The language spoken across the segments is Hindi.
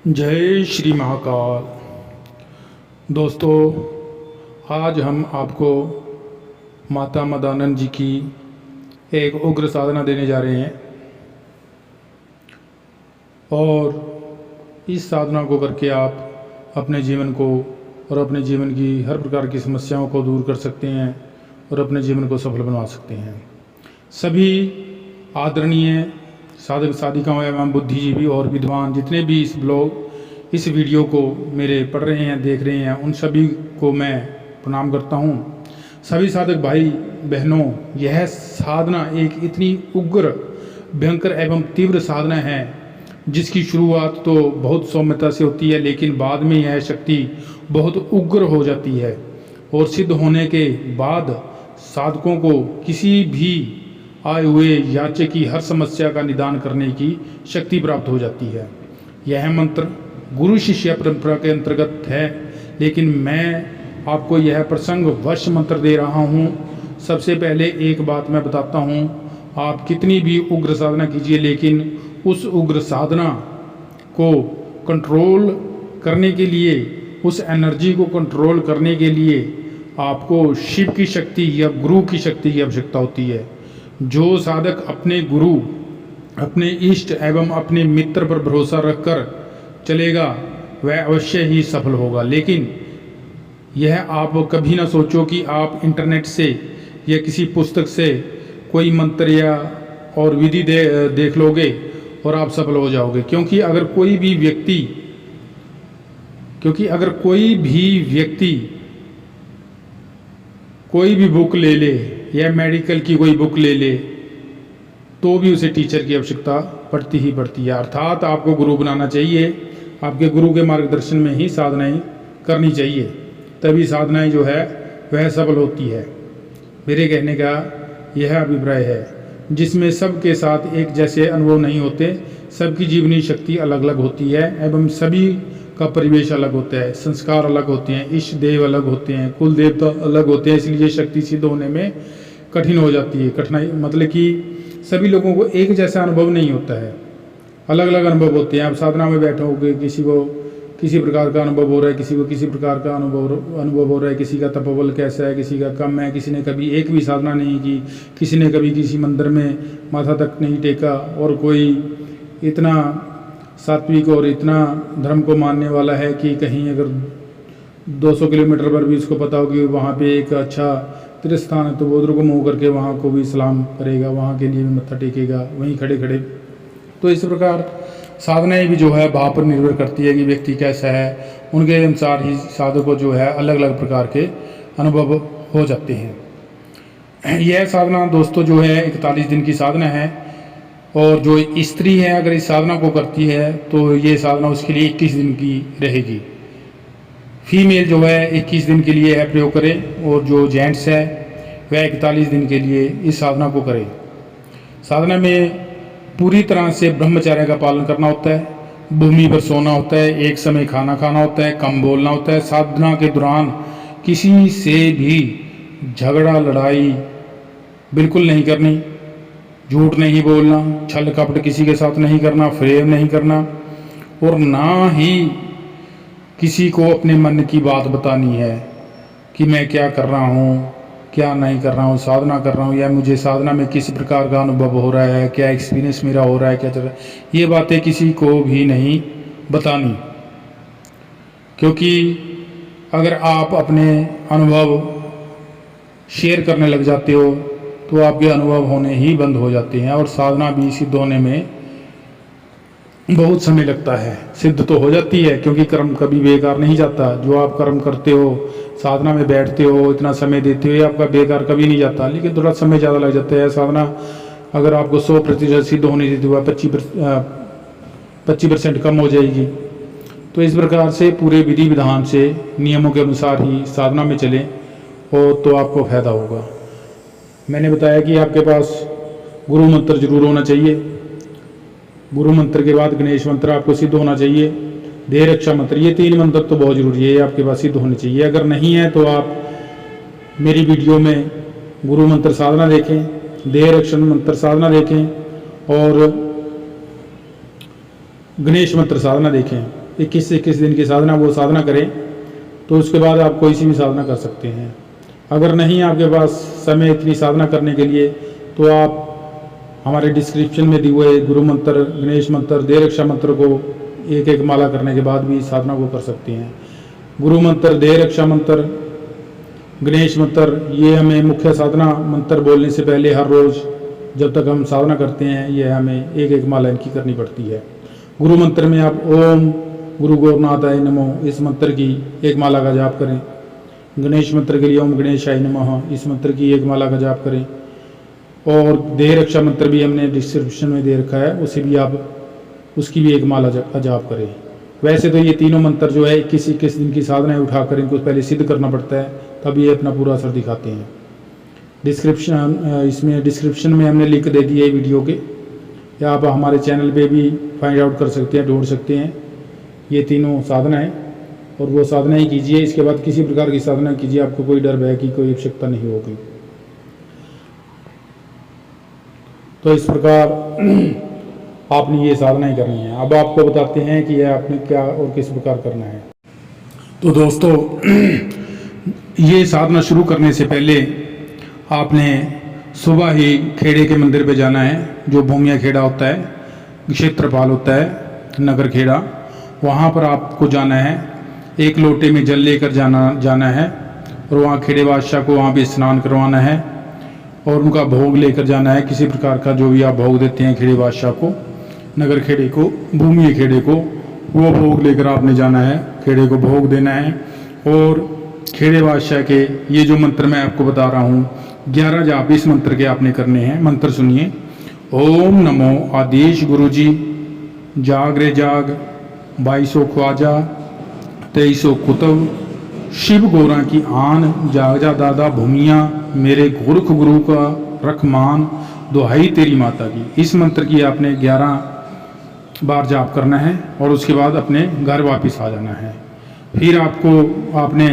जय श्री महाकाल। दोस्तों, आज हम आपको माता मदानंद जी की एक उग्र साधना देने जा रहे हैं और इस साधना को करके आप अपने जीवन को और अपने जीवन की हर प्रकार की समस्याओं को दूर कर सकते हैं और अपने जीवन को सफल बना सकते हैं। सभी आदरणीय साधक साधिकाओं एवं बुद्धिजीवी और विद्वान जितने भी इस वीडियो को मेरे पढ़ रहे हैं, देख रहे हैं, उन सभी को मैं प्रणाम करता हूँ। सभी साधक भाई बहनों, यह साधना एक इतनी उग्र, भयंकर एवं तीव्र साधना है जिसकी शुरुआत तो बहुत सौम्यता से होती है, लेकिन बाद में यह शक्ति बहुत उग्र हो जाती है और सिद्ध होने के बाद साधकों को किसी भी आए हुए याचक की हर समस्या का निदान करने की शक्ति प्राप्त हो जाती है। यह मंत्र गुरु शिष्य परंपरा के अंतर्गत है, लेकिन मैं आपको यह प्रसंग वश मंत्र दे रहा हूँ। सबसे पहले एक बात मैं बताता हूँ, आप कितनी भी उग्र साधना कीजिए, लेकिन उस उग्र साधना को कंट्रोल करने के लिए, उस एनर्जी को कंट्रोल करने के लिए आपको शिव की शक्ति या गुरु की शक्ति की आवश्यकता होती है। जो साधक अपने गुरु, अपने इष्ट एवं अपने मित्र पर भरोसा रखकर चलेगा वह अवश्य ही सफल होगा। लेकिन यह आप कभी ना सोचो कि आप इंटरनेट से या किसी पुस्तक से कोई मंत्र या और विधि देख लोगे और आप सफल हो जाओगे, क्योंकि अगर कोई भी व्यक्ति कोई भी बुक ले ले या मेडिकल की कोई बुक ले ले तो भी उसे टीचर की आवश्यकता पड़ती ही पड़ती है। अर्थात आपको गुरु बनाना चाहिए, आपके गुरु के मार्गदर्शन में ही साधनाएं करनी चाहिए, तभी साधनाएं जो है वह सफल होती है। मेरे कहने का यह अभिप्राय है, जिसमें सबके साथ एक जैसे अनुभव नहीं होते, सबकी जीवनी शक्ति अलग अलग होती है एवं सभी का परिवेश अलग होता है, संस्कार अलग होते हैं, इष्ट देव अलग होते हैं, कुल देवता अलग होते हैं, इसलिए शक्ति सिद्ध होने में कठिन हो जाती है। कठिनाई मतलब कि सभी लोगों को एक जैसा अनुभव नहीं होता है, अलग अलग अनुभव होते हैं। आप साधना में बैठोगे, किसी को किसी प्रकार का अनुभव हो रहा है, किसी को किसी प्रकार का अनुभव हो रहा है, किसी का तपोबल कैसा है, किसी का कम है, किसी ने कभी एक भी साधना नहीं की, किसी ने कभी किसी मंदिर में माथा तक नहीं टेका, और कोई इतना सात्विक और इतना धर्म को मानने वाला है कि कहीं अगर 200 किलोमीटर पर भी उसको पता हो कि वहाँ पे एक अच्छा तीर्थ स्थान है तो वो रुकम होकर के वहाँ को भी सलाम करेगा, वहाँ के लिए भी मत्था टेकेगा वहीं खड़े खड़े। तो इस प्रकार साधनाएं भी जो है भाव पर निर्भर करती है कि व्यक्ति कैसा है, उनके अनुसार ही साधक को जो है अलग अलग प्रकार के अनुभव हो जाते हैं। यह साधना दोस्तों जो है 41 दिन की साधना है, और जो स्त्री है अगर इस साधना को करती है तो ये साधना उसके लिए 21 दिन की रहेगी। फीमेल जो है 21 दिन के लिए है प्रयोग करें, और जो जेंट्स है वह 41 दिन के लिए इस साधना को करें। साधना में पूरी तरह से ब्रह्मचर्य का पालन करना होता है, भूमि पर सोना होता है, एक समय खाना खाना होता है, कम बोलना होता है। साधना के दौरान किसी से भी झगड़ा लड़ाई बिल्कुल नहीं करनी, झूठ नहीं बोलना, छल कपट किसी के साथ नहीं करना, फ्रेम नहीं करना, और ना ही किसी को अपने मन की बात बतानी है कि मैं क्या कर रहा हूँ, क्या नहीं कर रहा हूँ, साधना कर रहा हूँ या मुझे साधना में किस प्रकार का अनुभव हो रहा है, क्या एक्सपीरियंस मेरा हो रहा है, क्या चल रहा है, ये बातें किसी को भी नहीं बतानी। क्योंकि अगर आप अपने अनुभव शेयर करने लग जाते हो तो आपके अनुभव होने ही बंद हो जाते हैं, और साधना भी सिद्ध होने में बहुत समय लगता है। सिद्ध तो हो जाती है क्योंकि कर्म कभी बेकार नहीं जाता। जो आप कर्म करते हो, साधना में बैठते हो, इतना समय देते हो, ये आपका बेकार कभी नहीं जाता, लेकिन थोड़ा समय ज़्यादा लग जाता है। साधना अगर आपको 100% सिद्ध होने देती हुआ 25% कम हो जाएगी। तो इस प्रकार से पूरे विधि विधान से नियमों के अनुसार ही साधना में चलें और तो आपको फायदा होगा। मैंने बताया कि आपके पास गुरु मंत्र जरूर होना चाहिए, गुरु मंत्र के बाद गणेश मंत्र आपको सिद्ध होना चाहिए, देह रक्षा मंत्र, ये 3 मंत्र तो बहुत जरूरी है, आपके पास सिद्ध होने चाहिए। अगर नहीं है तो आप मेरी वीडियो में गुरु मंत्र साधना देखें, देह रक्षण मंत्र साधना देखें और गणेश मंत्र साधना देखें। 21 दिन की साधना वो साधना करें, तो उसके बाद आप कोई सी भी साधना कर सकते हैं। अगर नहीं आपके पास समय इतनी साधना करने के लिए, तो आप हमारे डिस्क्रिप्शन में दिए हुए गुरु मंत्र, गणेश मंत्र, देह रक्षा मंत्र को एक एक माला करने के बाद भी साधना को कर सकते हैं। गुरु मंत्र, देह रक्षा मंत्र, गणेश मंत्र, ये हमें मुख्य साधना मंत्र बोलने से पहले हर रोज़ जब तक हम साधना करते हैं, ये हमें एक एक माला इनकी करनी पड़ती है। गुरु मंत्र में आप ओम गुरु गौरनाथाय नमो इस मंत्र की एक माला का जाप करें। गणेश मंत्र के लिए ओम गणेशाय नमः इस मंत्र की एक माला का जाप करें। और देह रक्षा मंत्र भी हमने डिस्क्रिप्शन में दे रखा है, उसे भी आप उसकी भी एक माला का जाप करें। वैसे तो ये तीनों मंत्र जो है 21 दिन की साधनाएं उठाकर इनको पहले सिद्ध करना पड़ता है, तब ये अपना पूरा असर दिखाते हैं। डिस्क्रिप्शन में हमने लिंक दे दिए वीडियो के, या आप हमारे चैनल पे भी फाइंड आउट कर सकते हैं, ढूंढ सकते हैं ये तीनों साधनाएं, और वो साधना ही कीजिए। इसके बाद किसी प्रकार की साधना कीजिए, आपको कोई डर भय की कोई आवश्यकता नहीं होगी। तो इस प्रकार आपने ये साधनाएं करनी है। अब आपको बताते हैं कि यह आपने क्या और किस प्रकार करना है। तो दोस्तों, ये साधना शुरू करने से पहले आपने सुबह ही खेड़े के मंदिर पे जाना है, जो भूमिया खेड़ा होता है, क्षेत्रपाल होता है, नगर खेड़ा, वहाँ पर आपको जाना है। एक लोटे में जल लेकर जाना है और वहाँ खेड़े बादशाह को वहाँ पे स्नान करवाना है और उनका भोग लेकर जाना है। किसी प्रकार का जो भी आप भोग देते हैं खेड़े बादशाह को, नगर खेड़े को, भूमि खेड़े को, वो भोग लेकर आपने जाना है, खेड़े को भोग देना है। और खेड़े बादशाह के ये जो मंत्र मैं आपको बता रहा हूँ 11 जाप इस मंत्र के आपने करने हैं। मंत्र सुनिए। ओम नमो आदेश गुरु जी, जाग रे जाग, 2200 ख्वाजा, 2300 कुतुब, शिव गोरा की आन, जाग जा दादा भूमिया, मेरे गोरख गुरु का रखमान, दुहाई तेरी माता की। इस मंत्र की आपने 11 बार जाप करना है और उसके बाद अपने घर वापस आ जाना है। फिर आपको आपने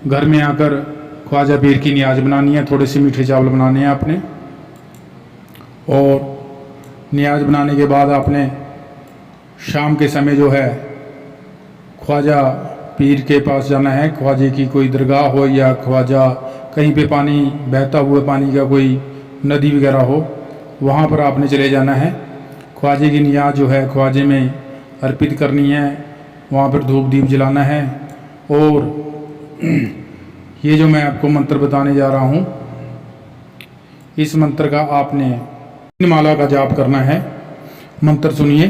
घर में आकर ख्वाजा पीर की नियाज बनानी है, थोड़े से मीठे चावल बनाने हैं आपने, और नियाज बनाने के बाद आपने शाम के समय जो है ख्वाजा पीर के पास जाना है। ख्वाजे की कोई दरगाह हो या ख्वाजा कहीं पे पानी बहता हुआ पानी का कोई नदी वगैरह हो, वहाँ पर आपने चले जाना है। ख्वाजे की नियाज जो है ख्वाजे में अर्पित करनी है, वहाँ पर धूप दीप जलाना है। और ये जो मैं आपको मंत्र बताने जा रहा हूँ, इस मंत्र का आपने 3 माला का जाप करना है। मंत्र सुनिए।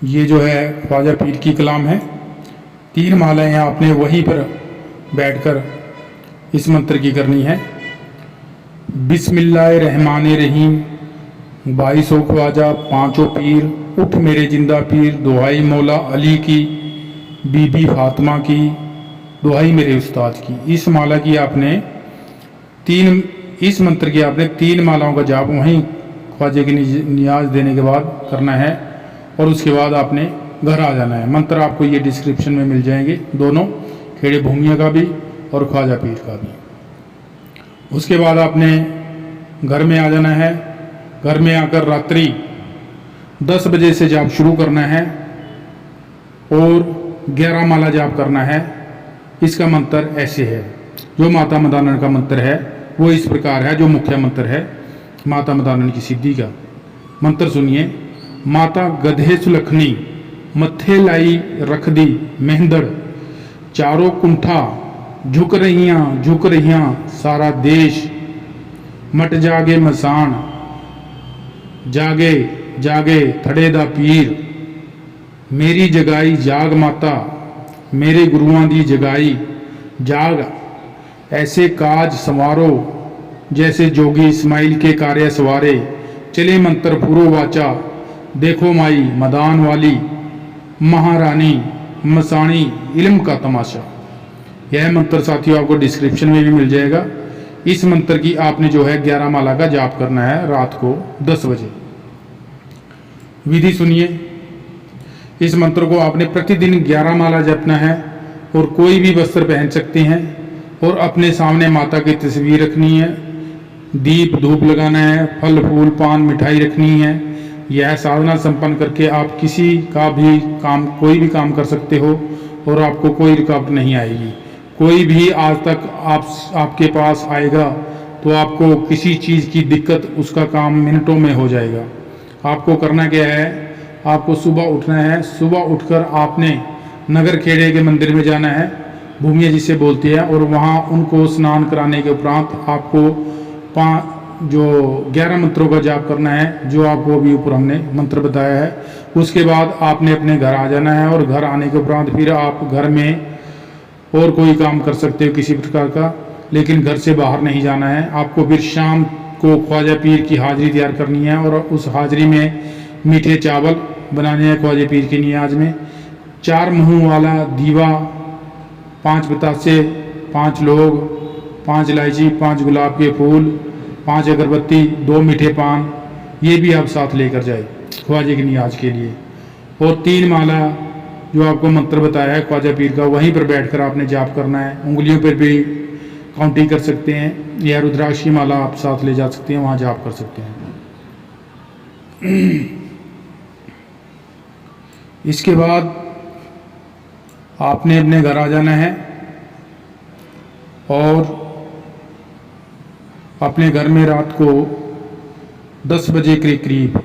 ये जो है ख्वाजा पीर की कलाम है। 3 मालाएं आपने वहीं पर बैठकर इस मंत्र की करनी है। बिस्मिल्लाहिर्रहमानिर्रहीम, 2200 ख्वाजा, 5 पीर, उठ मेरे जिंदा पीर, दुहाई मौला अली की, बीबी फातिमा की, दुहाई मेरे उस्ताद की। इस माला की आपने इस मंत्र की आपने 3 मालाओं का जाप वहीं ख्वाजे की नियाज देने के बाद करना है और उसके बाद आपने घर आ जाना है। मंत्र आपको ये डिस्क्रिप्शन में मिल जाएंगे, दोनों, खेड़े भूमिया का भी और ख्वाजा पीर का भी। उसके बाद आपने घर में आ जाना है। घर में आकर रात्रि 10 बजे से जाप शुरू करना है और 11 माला जाप करना है। इसका मंत्र ऐसे है, जो माता मदानन का मंत्र है वो इस प्रकार है, जो मुख्य मंत्र है माता मदानन की सिद्धि का। मंत्र सुनिए। माता गधे सुलखनी, मत्थे लाई रख दी मेहंदड़, चारों कुंठा झुक रहियां सारा देश, मट जागे मसान, जागे जागे थड़े दा पीर, मेरी जगाई जाग माता, मेरे गुरुआं दी जगाई जाग, ऐसे काज संवारो जैसे जोगी इस्माइल के कार्य सवारे, चले मंत्र पूरो वाचा, देखो माई मदान वाली, महारानी मसानी इल्म का तमाशा। यह मंत्र साथियों आपको डिस्क्रिप्शन में भी मिल जाएगा। इस मंत्र की आपने जो है 11 माला का जाप करना है रात को 10 बजे। विधि सुनिए। इस मंत्र को आपने प्रतिदिन 11 माला जपना है और कोई भी वस्त्र पहन सकते हैं और अपने सामने माता की तस्वीर रखनी है, दीप धूप लगाना है, फल फूल पान मिठाई रखनी है, यह साधना संपन्न करके आप किसी का भी काम, कोई भी काम कर सकते हो और आपको कोई रुकावट नहीं आएगी। कोई भी आज तक आपके पास आएगा तो आपको किसी चीज़ की दिक्कत, उसका काम मिनटों में हो जाएगा। आपको करना क्या है, आपको सुबह उठना है। सुबह उठकर आपने नगर खेड़े के मंदिर में जाना है, भूमिया जिसे बोलती है, और वहाँ उनको स्नान कराने के उपरांत आपको जो 11 मंत्रों का जाप करना है, जो आपको अभी ऊपर हमने मंत्र बताया है। उसके बाद आपने अपने घर आ जाना है और घर आने के उपरांत फिर आप घर में और कोई काम कर सकते हो किसी प्रकार का, लेकिन घर से बाहर नहीं जाना है। आपको फिर शाम को ख्वाजा पीर की हाजिरी तैयार करनी है और उस हाजिरी में मीठे चावल बनाने हैं ख्वाजा पीर की नियाज में। 4 मुँह वाला दीवा, 5 बतासे, 5 लोग, 5 इलायची, 5 गुलाब के फूल, 5 अगरबत्ती, 2 मीठे पान, ये भी आप साथ लेकर जाए ख्वाजा की नियाज के लिए। और 3 माला जो आपको मंत्र बताया है ख्वाजा पीर का, वहीं पर बैठकर आपने जाप करना है। उंगलियों पर भी काउंटिंग कर सकते हैं, या रुद्राक्ष की माला आप साथ ले जा सकते हैं, वहाँ जाप कर सकते हैं। इसके बाद आपने अपने घर आ जाना है और अपने घर में रात को 10 बजे के करीब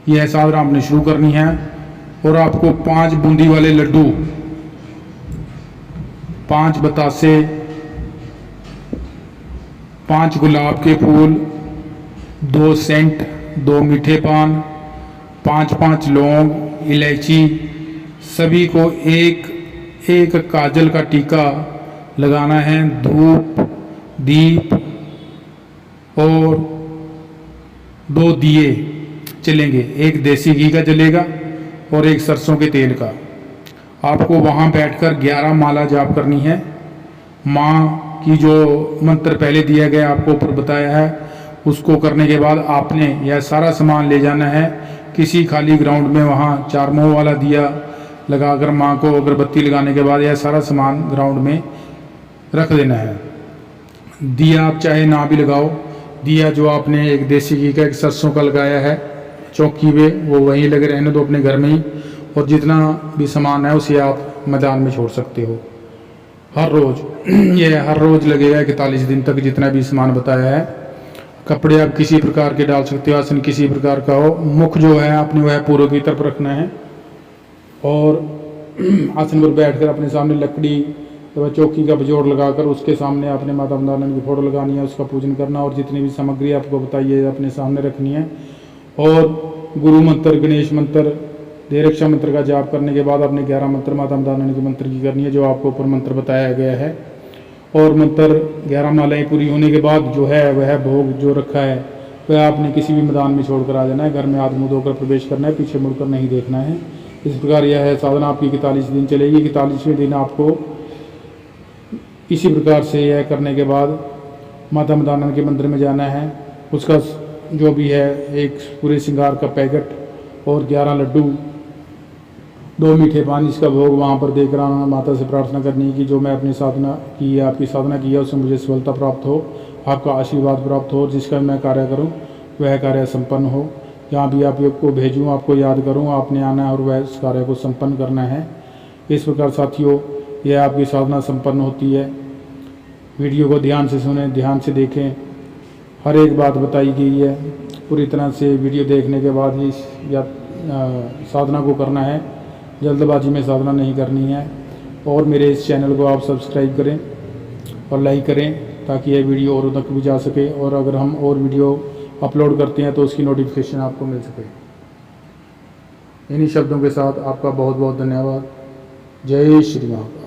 यह साधना आपने शुरू करनी है। और आपको 5 बूंदी वाले लड्डू, 5 बतासे, 5 गुलाब के फूल, 2 सेंट, 2 मीठे पान, 5 लौंग, इलायची, सभी को एक काजल का टीका लगाना है। धूप, दीप और 2 दिए चलेंगे, एक देसी घी का जलेगा और एक सरसों के तेल का। आपको वहाँ बैठकर 11 माला जाप करनी है। माँ की जो मंत्र पहले दिया गया आपको ऊपर बताया है, उसको करने के बाद आपने यह सारा सामान ले जाना है किसी खाली ग्राउंड में। वहाँ 4 मुँह वाला दिया लगाकर माँ को अगरबत्ती लगाने के बाद यह सारा सामान ग्राउंड में रख देना है। दिया आप चाहे ना भी लगाओ, दिया जो आपने एक देसी घी का, एक सरसों का लगाया है चौकी पे, वो वहीं लगे रहने दो अपने घर में ही। और जितना भी सामान है उसे आप मैदान में छोड़ सकते हो हर रोज़। ये हर रोज़ लगेगा 41 दिन तक, जितना भी सामान बताया है। कपड़े आप किसी प्रकार के डाल सकते हो, आसन किसी प्रकार का हो। मुख जो है आपने वह पूर्व की तरफ रखना है और आसन पर बैठकर अपने सामने लकड़ी तो चौकी का बेजोड़ लगाकर उसके सामने आपने माता अम्बा की फोटो लगानी है, उसका पूजन करना और जितनी भी सामग्री आपको बताइए अपने सामने रखनी है। और गुरु मंत्र, गणेश मंत्र, देह रक्षा मंत्र का जाप करने के बाद अपने 11 मंत्र माता अम्बा की मंत्र की करनी है, जो आपको ऊपर मंत्र बताया गया है। और मंत्र 11 मालाएँ पूरी होने के बाद जो है वह भोग जो रखा है वह आपने किसी भी मैदान में छोड़कर आ जाना है। घर में हाथ मुँह धोकर प्रवेश करना है, पीछे मुड़कर नहीं देखना है। इस प्रकार यह है साधना आपकी 41 दिन चलेगी। 41वें दिन आपको इसी प्रकार से यह करने के बाद माता मदानंद के मंदिर में जाना है। उसका जो भी है एक पूरे श्रृंगार का पैकेट और 11 लड्डू, 2 मीठे पान, इसका भोग वहाँ पर देकर आना। माता से प्रार्थना करनी कि जो मैं अपनी साधना की है, आपकी साधना की है, उससे मुझे सफलता प्राप्त हो, आपका आशीर्वाद प्राप्त हो, जिसका मैं कार्य करूँ वह कार्य संपन्न हो। जहाँ भी आपको भेजूँ, आपको याद करूँ, आपने आना है और वह इस कार्य को संपन्न करना है। इस प्रकार साथियों यह आपकी साधना संपन्न होती है। वीडियो को ध्यान से सुने, ध्यान से देखें, हर एक बात बताई गई है। पूरी तरह से वीडियो देखने के बाद ही साधना को करना है, जल्दबाजी में साधना नहीं करनी है। और मेरे इस चैनल को आप सब्सक्राइब करें और लाइक करें ताकि यह वीडियो औरों तक भी जा सके, और अगर हम और वीडियो अपलोड करते हैं तो उसकी नोटिफिकेशन आपको मिल सके। इन्हीं शब्दों के साथ आपका बहुत बहुत धन्यवाद। जय श्री राम।